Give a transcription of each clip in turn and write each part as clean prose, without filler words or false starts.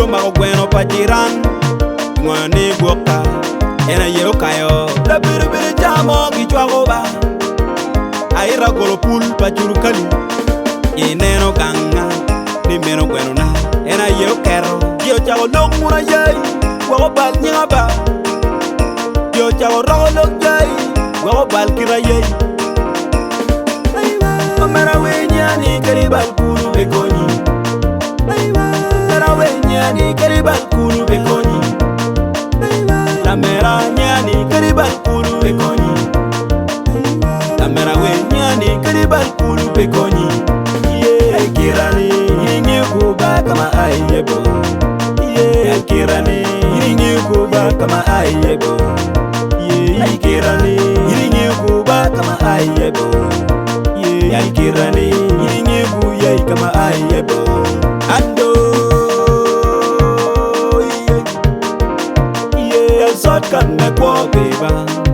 Pulo mago bueno pa jiran ngoni boka ena yeo kayo la bere jamo gi chwago ba aira golo pul pa churu kali ineno kanga ni meno bueno na ena yeo kero yo chago lok muna yei wago bal nyinga ba yo chago rogo lok yei wago bal kira yei Mera wenya ni karibal kuru bekoni Mera wenya ni karibal kuru bekoni La mera nyani karibal kuru bekoni La mera wenya ni karibal kuru bekoni Ye kirani yingi kuba kama ayebo Ye kirani yingi kuba kama ayebo Ye kirani yingi kuba kama ayebo Yai kirani yingi buyai kama ayebo ando ye sot kan me kwa beba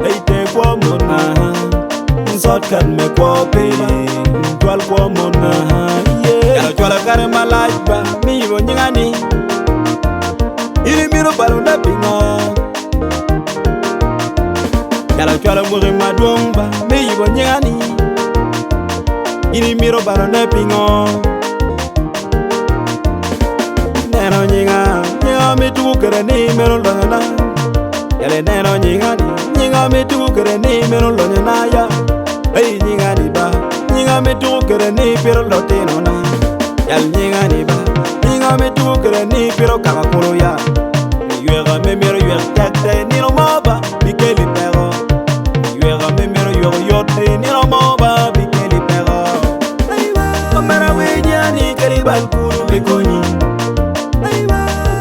eite kwa mona sot kan me kwa beba twal kwa mona ye twala kare malajba mi bo nyani ili miro balonda pingo kala twala muri madwongba mi bo nyani Ini miro baro ne pingo Neno nyinga Nyinga mi tuku kere ni mero lonyana Yale neno nyinga ni Nyinga mi tuku kere ni mero lonyana ya Hey nyinga ni ba Nyinga mi tuku kere ni piro lotino na Yal nyinga ni ba Nyinga mi tuku kere ni piro kakakuro ya Yuega me mero yuega tekte Nino moba Bikeli pero Yuega me mero yuega yote Nino moba Bikeli pero Mera wenya ni karibal kuru bekoni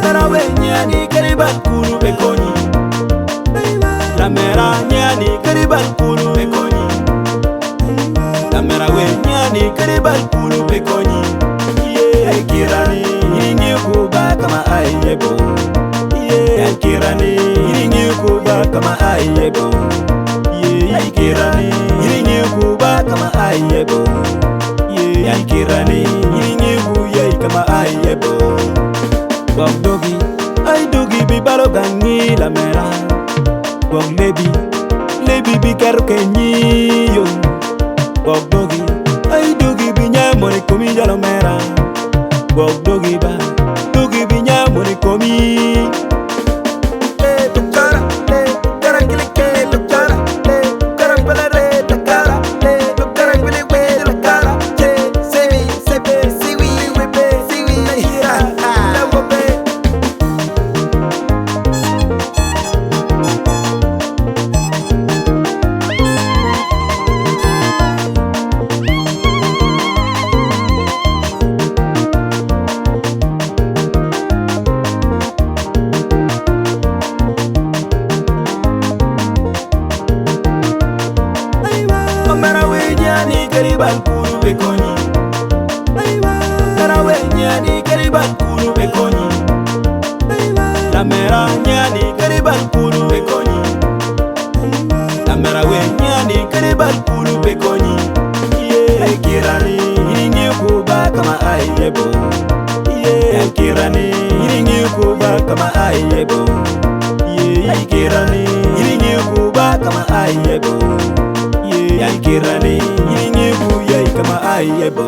Mera wenya ni karibal kuru bekoni La mera nyani karibal kuru bekoni La mera wenya ni karibal kuru bekoni Ye kirani yingi kuba kama ayebo Ye kirani yingi kuba kama ayebo Ye kirani yingi kuba kama ayebo Yai kirani yingi buyai kama ayebo Bog dogi ay dogi bi balo gangi la mera Bog lebi bi karo kenyi yo Bog dogi ay dogi bi nyamone komi jalo mera Bog dogi bi nyamone komi Karibal kuru bekoni Mera wenya ni karibal kuru bekoni La mera nyani karibal kuru bekoni La mera wenya ni karibal kuru bekoni Ye kirani yingi kuba kama ayebo Ye kirani yingi kuba kama ayebo Ye kirani yingi kuba kama ayebo Ye kirani yingi buyai kama ayebo